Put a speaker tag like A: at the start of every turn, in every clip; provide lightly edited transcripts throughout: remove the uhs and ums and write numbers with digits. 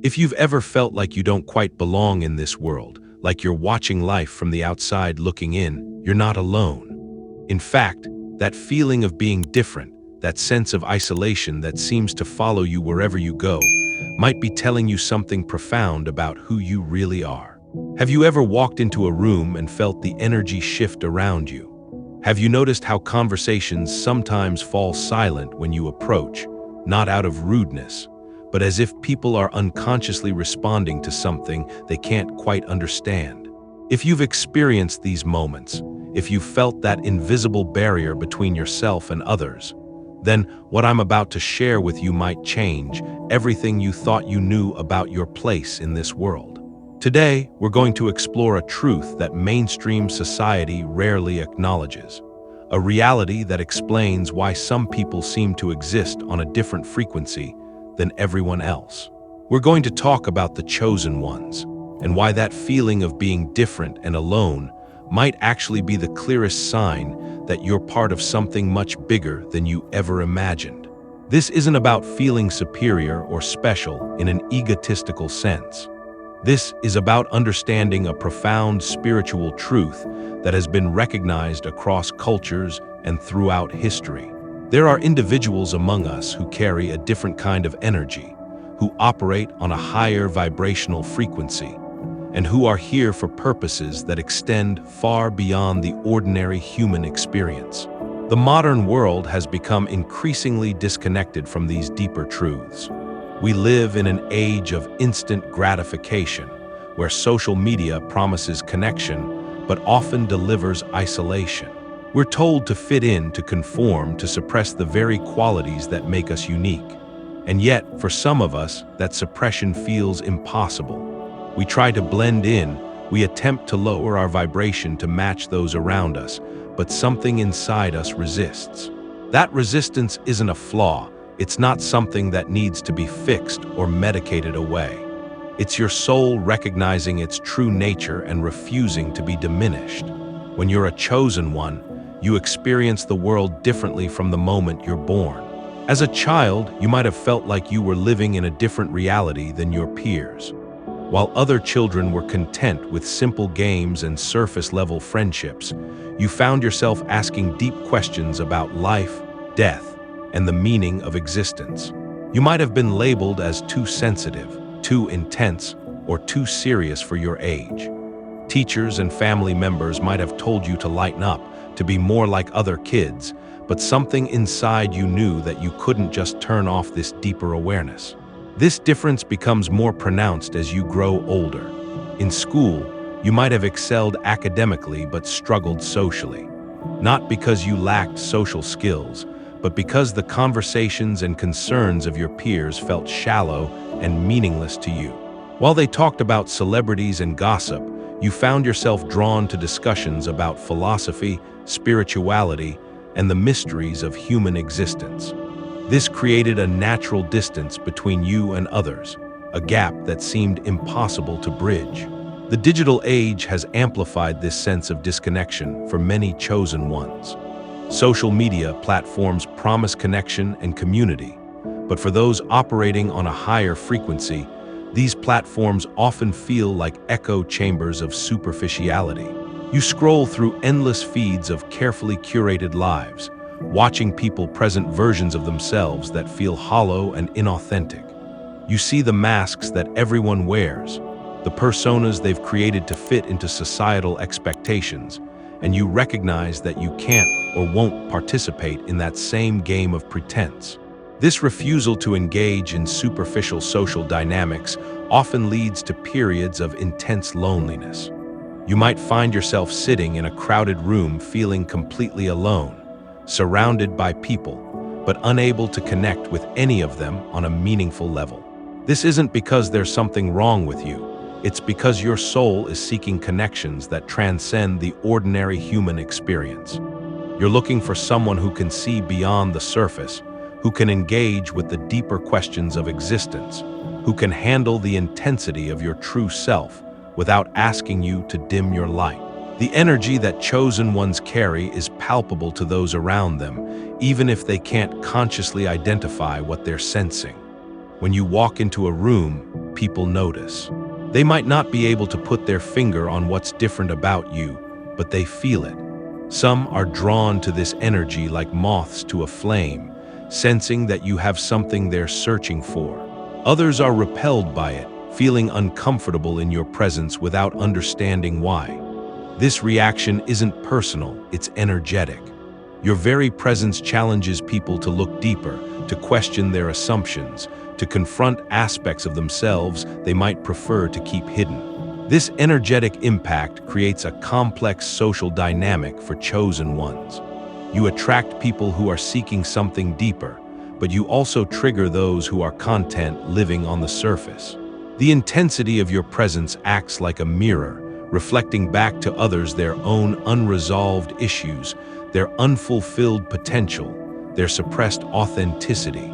A: If you've ever felt like you don't quite belong in this world, like you're watching life from the outside looking in, you're not alone. In fact, that feeling of being different, that sense of isolation that seems to follow you wherever you go, might be telling you something profound about who you really are. Have you ever walked into a room and felt the energy shift around you? Have you noticed how conversations sometimes fall silent when you approach, not out of rudeness, but as if people are unconsciously responding to something they can't quite understand? If you've experienced these moments, if you've felt that invisible barrier between yourself and others, then what I'm about to share with you might change everything you thought you knew about your place in this world. Today, we're going to explore a truth that mainstream society rarely acknowledges, a reality that explains why some people seem to exist on a different frequency than everyone else. We're going to talk about the chosen ones, and why that feeling of being different and alone might actually be the clearest sign that you're part of something much bigger than you ever imagined. This isn't about feeling superior or special in an egotistical sense. This is about understanding a profound spiritual truth that has been recognized across cultures and throughout history. There are individuals among us who carry a different kind of energy, who operate on a higher vibrational frequency, and who are here for purposes that extend far beyond the ordinary human experience. The modern world has become increasingly disconnected from these deeper truths. We live in an age of instant gratification, where social media promises connection, but often delivers isolation. We're told to fit in, to conform, to suppress the very qualities that make us unique. And yet, for some of us, that suppression feels impossible. We try to blend in, we attempt to lower our vibration to match those around us, but something inside us resists. That resistance isn't a flaw. It's not something that needs to be fixed or medicated away. It's your soul recognizing its true nature and refusing to be diminished. When you're a chosen one, you experience the world differently from the moment you're born. As a child, you might have felt like you were living in a different reality than your peers. While other children were content with simple games and surface-level friendships, you found yourself asking deep questions about life, death, and the meaning of existence. You might have been labeled as too sensitive, too intense, or too serious for your age. Teachers and family members might have told you to lighten up, to be more like other kids, but something inside you knew that you couldn't just turn off this deeper awareness. This difference becomes more pronounced as you grow older. In school, you might have excelled academically but struggled socially. Not because you lacked social skills, but because the conversations and concerns of your peers felt shallow and meaningless to you. While they talked about celebrities and gossip, you found yourself drawn to discussions about philosophy, spirituality, and the mysteries of human existence. This created a natural distance between you and others, a gap that seemed impossible to bridge. The digital age has amplified this sense of disconnection for many chosen ones. Social media platforms promise connection and community, but for those operating on a higher frequency, these platforms often feel like echo chambers of superficiality. You scroll through endless feeds of carefully curated lives, watching people present versions of themselves that feel hollow and inauthentic. You see the masks that everyone wears, the personas they've created to fit into societal expectations, and you recognize that you can't or won't participate in that same game of pretense. This refusal to engage in superficial social dynamics often leads to periods of intense loneliness. You might find yourself sitting in a crowded room feeling completely alone, surrounded by people, but unable to connect with any of them on a meaningful level. This isn't because there's something wrong with you. It's because your soul is seeking connections that transcend the ordinary human experience. You're looking for someone who can see beyond the surface, who can engage with the deeper questions of existence, who can handle the intensity of your true self without asking you to dim your light. The energy that chosen ones carry is palpable to those around them, even if they can't consciously identify what they're sensing. When you walk into a room, people notice. They might not be able to put their finger on what's different about you, but they feel it. Some are drawn to this energy like moths to a flame, sensing that you have something they're searching for. Others are repelled by it, feeling uncomfortable in your presence without understanding why. This reaction isn't personal, it's energetic. Your very presence challenges people to look deeper, to question their assumptions, to confront aspects of themselves they might prefer to keep hidden. This energetic impact creates a complex social dynamic for chosen ones. You attract people who are seeking something deeper, but you also trigger those who are content living on the surface. The intensity of your presence acts like a mirror, reflecting back to others their own unresolved issues, their unfulfilled potential, their suppressed authenticity.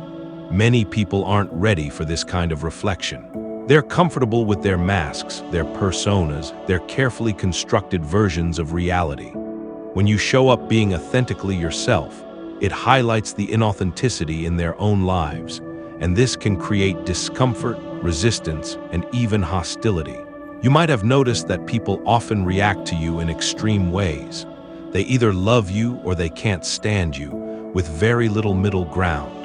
A: Many people aren't ready for this kind of reflection. They're comfortable with their masks, their personas, their carefully constructed versions of reality. When you show up being authentically yourself, it highlights the inauthenticity in their own lives, and this can create discomfort, resistance, and even hostility. You might have noticed that people often react to you in extreme ways. They either love you or they can't stand you, with very little middle ground.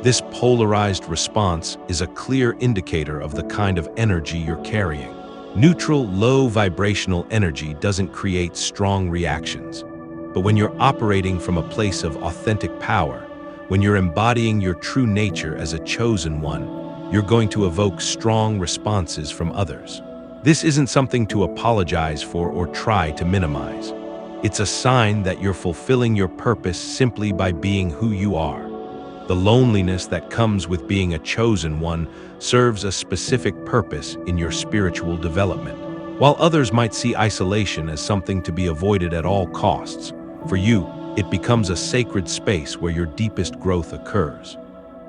A: This polarized response is a clear indicator of the kind of energy you're carrying. Neutral, low vibrational energy doesn't create strong reactions. But when you're operating from a place of authentic power, when you're embodying your true nature as a chosen one, you're going to evoke strong responses from others. This isn't something to apologize for or try to minimize. It's a sign that you're fulfilling your purpose simply by being who you are. The loneliness that comes with being a chosen one serves a specific purpose in your spiritual development. While others might see isolation as something to be avoided at all costs, for you, it becomes a sacred space where your deepest growth occurs.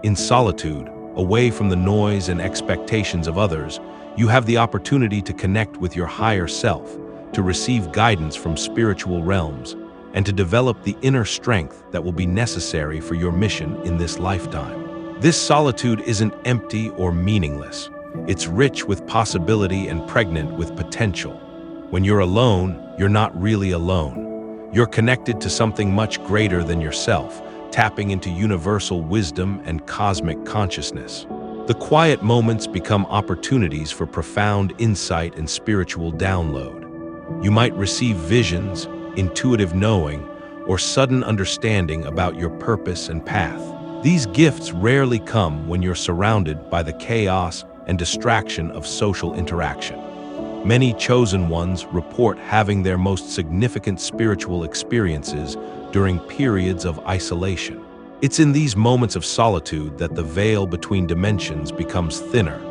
A: In solitude, away from the noise and expectations of others, you have the opportunity to connect with your higher self, to receive guidance from spiritual realms, and to develop the inner strength that will be necessary for your mission in this lifetime. This solitude isn't empty or meaningless. It's rich with possibility and pregnant with potential. When you're alone, you're not really alone. You're connected to something much greater than yourself, tapping into universal wisdom and cosmic consciousness. The quiet moments become opportunities for profound insight and spiritual download. You might receive visions, intuitive knowing, or sudden understanding about your purpose and path. These gifts rarely come when you're surrounded by the chaos and distraction of social interaction. Many chosen ones report having their most significant spiritual experiences during periods of isolation. It's in these moments of solitude that the veil between dimensions becomes thinner,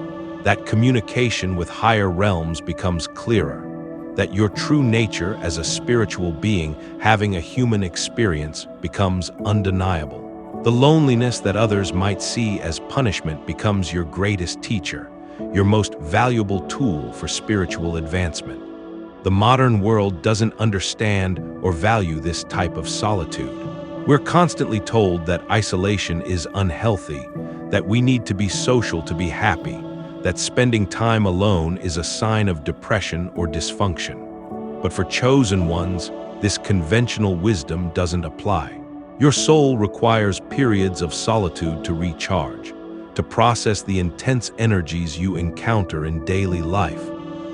A: that communication with higher realms becomes clearer, that your true nature as a spiritual being having a human experience becomes undeniable. The loneliness that others might see as punishment becomes your greatest teacher, your most valuable tool for spiritual advancement. The modern world doesn't understand or value this type of solitude. We're constantly told that isolation is unhealthy, that we need to be social to be happy, that spending time alone is a sign of depression or dysfunction. But for chosen ones, this conventional wisdom doesn't apply. Your soul requires periods of solitude to recharge, to process the intense energies you encounter in daily life,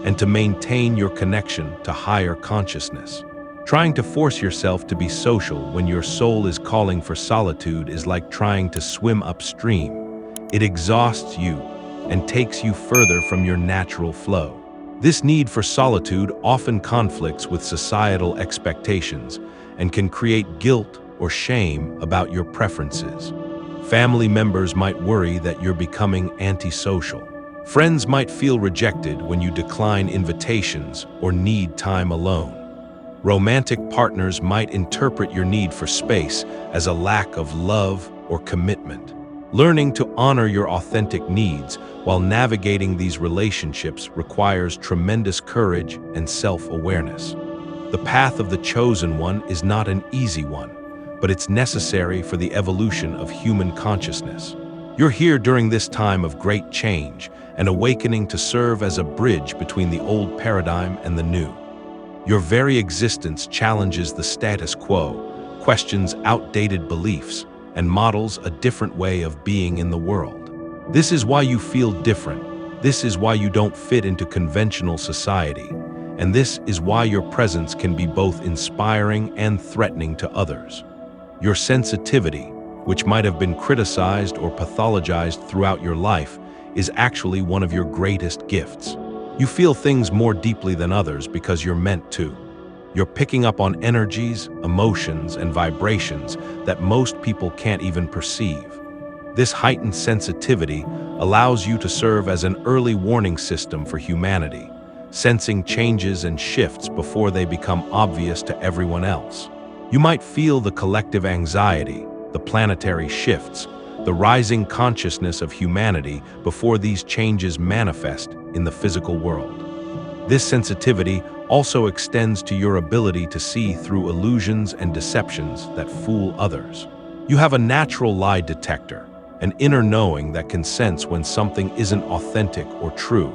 A: and to maintain your connection to higher consciousness. Trying to force yourself to be social when your soul is calling for solitude is like trying to swim upstream. It exhausts you and takes you further from your natural flow. This need for solitude often conflicts with societal expectations and can create guilt or shame about your preferences. Family members might worry that you're becoming antisocial. Friends might feel rejected when you decline invitations or need time alone. Romantic partners might interpret your need for space as a lack of love or commitment. Learning to honor your authentic needs while navigating these relationships requires tremendous courage and self-awareness. The path of the chosen one is not an easy one, but it's necessary for the evolution of human consciousness. You're here during this time of great change, an awakening to serve as a bridge between the old paradigm and the new. Your very existence challenges the status quo, questions outdated beliefs, and models a different way of being in the world. This is why you feel different. This is why you don't fit into conventional society. And this is why your presence can be both inspiring and threatening to others. Your sensitivity, which might have been criticized or pathologized throughout your life, is actually one of your greatest gifts. You feel things more deeply than others because you're meant to. You're picking up on energies, emotions, and vibrations that most people can't even perceive. This heightened sensitivity allows you to serve as an early warning system for humanity, sensing changes and shifts before they become obvious to everyone else. You might feel the collective anxiety, the planetary shifts, the rising consciousness of humanity before these changes manifest in the physical world. This sensitivity also extends to your ability to see through illusions and deceptions that fool others. You have a natural lie detector, an inner knowing that can sense when something isn't authentic or true.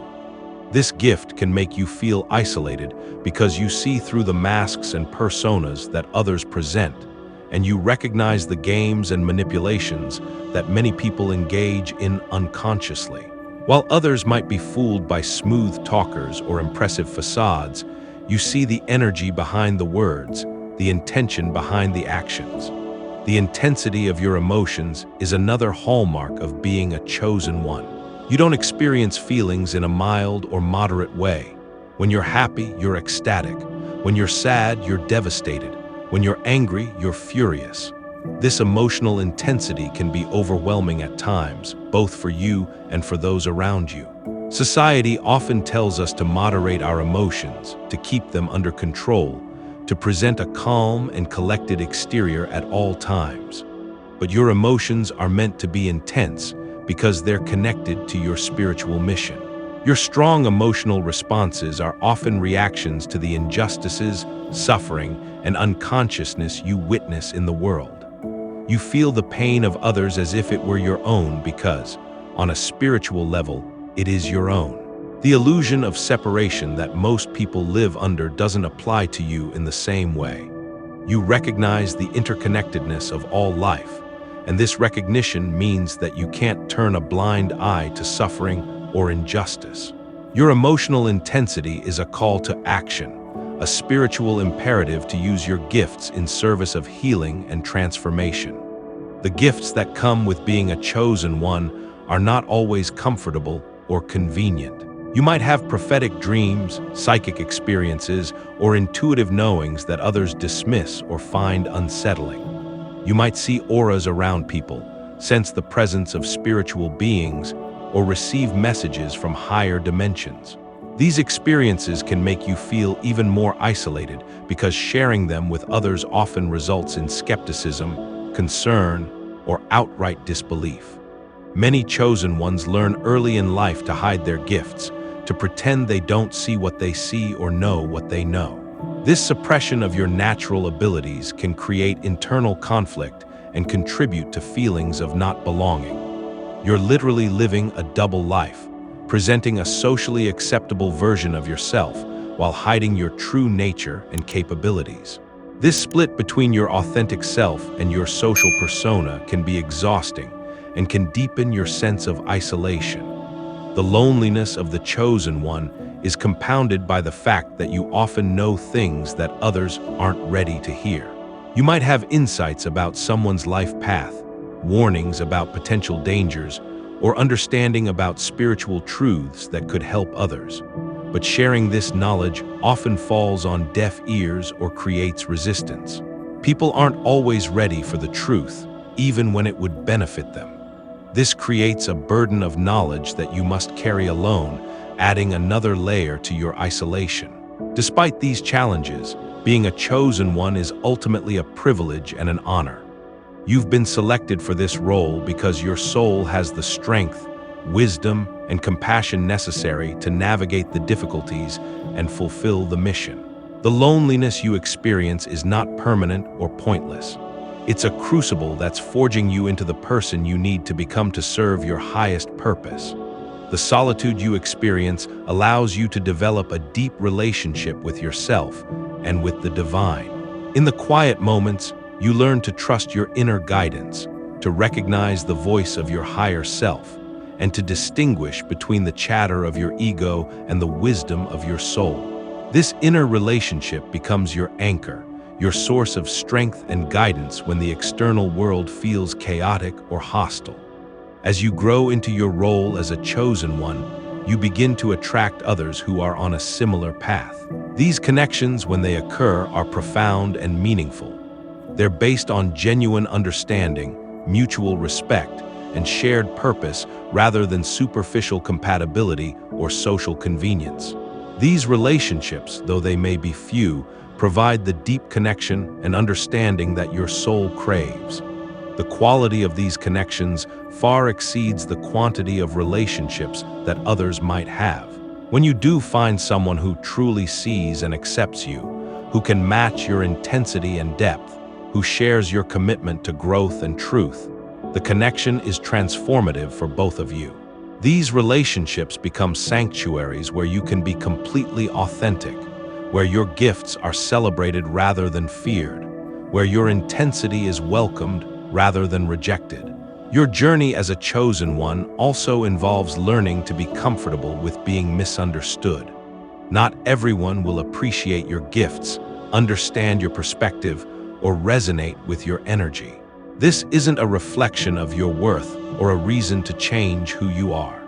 A: This gift can make you feel isolated because you see through the masks and personas that others present, and you recognize the games and manipulations that many people engage in unconsciously. While others might be fooled by smooth talkers or impressive facades, you see the energy behind the words, the intention behind the actions. The intensity of your emotions is another hallmark of being a chosen one. You don't experience feelings in a mild or moderate way. When you're happy, you're ecstatic. When you're sad, you're devastated. When you're angry, you're furious. This emotional intensity can be overwhelming at times, both for you and for those around you. Society often tells us to moderate our emotions, to keep them under control, to present a calm and collected exterior at all times. But your emotions are meant to be intense, because they're connected to your spiritual mission. Your strong emotional responses are often reactions to the injustices, suffering, and unconsciousness you witness in the world. You feel the pain of others as if it were your own because, on a spiritual level, it is your own. The illusion of separation that most people live under doesn't apply to you in the same way. You recognize the interconnectedness of all life, and this recognition means that you can't turn a blind eye to suffering or injustice. Your emotional intensity is a call to action, a spiritual imperative to use your gifts in service of healing and transformation. The gifts that come with being a chosen one are not always comfortable or convenient. You might have prophetic dreams, psychic experiences, or intuitive knowings that others dismiss or find unsettling. You might see auras around people, sense the presence of spiritual beings, or receive messages from higher dimensions. These experiences can make you feel even more isolated because sharing them with others often results in skepticism, concern, or outright disbelief. Many chosen ones learn early in life to hide their gifts, to pretend they don't see what they see or know what they know. This suppression of your natural abilities can create internal conflict and contribute to feelings of not belonging. You're literally living a double life, presenting a socially acceptable version of yourself while hiding your true nature and capabilities. This split between your authentic self and your social persona can be exhausting and can deepen your sense of isolation. The loneliness of the chosen one is compounded by the fact that you often know things that others aren't ready to hear. You might have insights about someone's life path, warnings about potential dangers, or understanding about spiritual truths that could help others. But sharing this knowledge often falls on deaf ears or creates resistance. People aren't always ready for the truth, even when it would benefit them. This creates a burden of knowledge that you must carry alone, adding another layer to your isolation. Despite these challenges, being a chosen one is ultimately a privilege and an honor. You've been selected for this role because your soul has the strength, wisdom, and compassion necessary to navigate the difficulties and fulfill the mission. The loneliness you experience is not permanent or pointless. It's a crucible that's forging you into the person you need to become to serve your highest purpose. The solitude you experience allows you to develop a deep relationship with yourself and with the divine. In the quiet moments, you learn to trust your inner guidance, to recognize the voice of your higher self, and to distinguish between the chatter of your ego and the wisdom of your soul. This inner relationship becomes your anchor, your source of strength and guidance when the external world feels chaotic or hostile. As you grow into your role as a chosen one, you begin to attract others who are on a similar path. These connections, when they occur, are profound and meaningful. They're based on genuine understanding, mutual respect, and shared purpose rather than superficial compatibility or social convenience. These relationships, though they may be few, provide the deep connection and understanding that your soul craves. The quality of these connections far exceeds the quantity of relationships that others might have. When you do find someone who truly sees and accepts you, who can match your intensity and depth, who shares your commitment to growth and truth, the connection is transformative for both of you. These relationships become sanctuaries where you can be completely authentic, where your gifts are celebrated rather than feared, where your intensity is welcomed rather than rejected. Your journey as a chosen one also involves learning to be comfortable with being misunderstood. Not everyone will appreciate your gifts, understand your perspective, or resonate with your energy. This isn't a reflection of your worth or a reason to change who you are.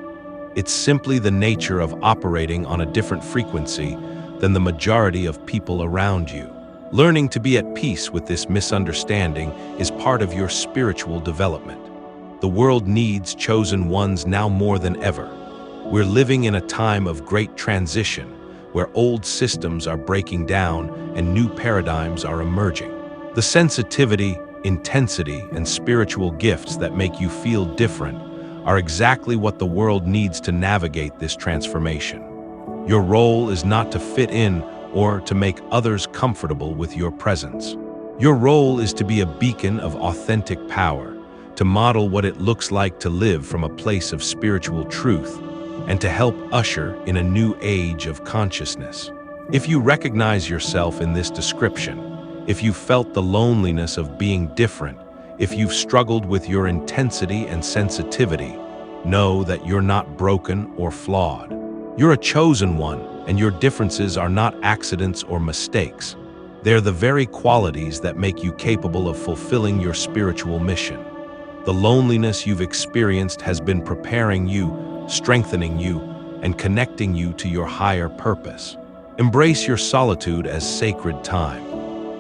A: It's simply the nature of operating on a different frequency than the majority of people around you. Learning to be at peace with this misunderstanding is part of your spiritual development. The world needs chosen ones now more than ever. We're living in a time of great transition, where old systems are breaking down and new paradigms are emerging. The sensitivity, intensity, and spiritual gifts that make you feel different are exactly what the world needs to navigate this transformation. Your role is not to fit in or to make others comfortable with your presence. Your role is to be a beacon of authentic power, to model what it looks like to live from a place of spiritual truth, and to help usher in a new age of consciousness. If you recognize yourself in this description, if you felt the loneliness of being different, if you've struggled with your intensity and sensitivity, know that you're not broken or flawed. You're a chosen one, and your differences are not accidents or mistakes. They're the very qualities that make you capable of fulfilling your spiritual mission. The loneliness you've experienced has been preparing you, strengthening you, and connecting you to your higher purpose. Embrace your solitude as sacred time.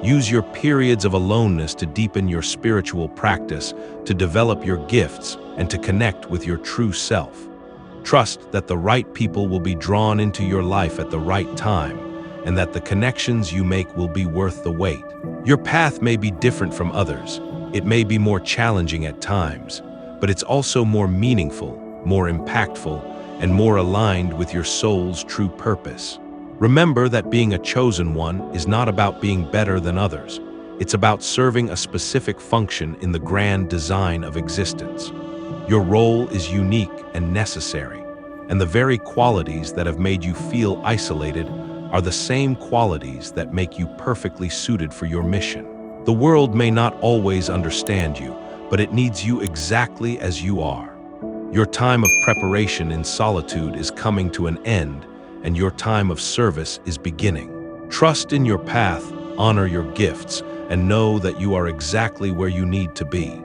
A: Use your periods of aloneness to deepen your spiritual practice, to develop your gifts, and to connect with your true self. Trust that the right people will be drawn into your life at the right time, and that the connections you make will be worth the wait. Your path may be different from others. It may be more challenging at times, but it's also more meaningful, more impactful, and more aligned with your soul's true purpose. Remember that being a chosen one is not about being better than others. It's about serving a specific function in the grand design of existence. Your role is unique and necessary, and the very qualities that have made you feel isolated are the same qualities that make you perfectly suited for your mission. The world may not always understand you, but it needs you exactly as you are. Your time of preparation in solitude is coming to an end, and your time of service is beginning. Trust in your path, honor your gifts, and know that you are exactly where you need to be.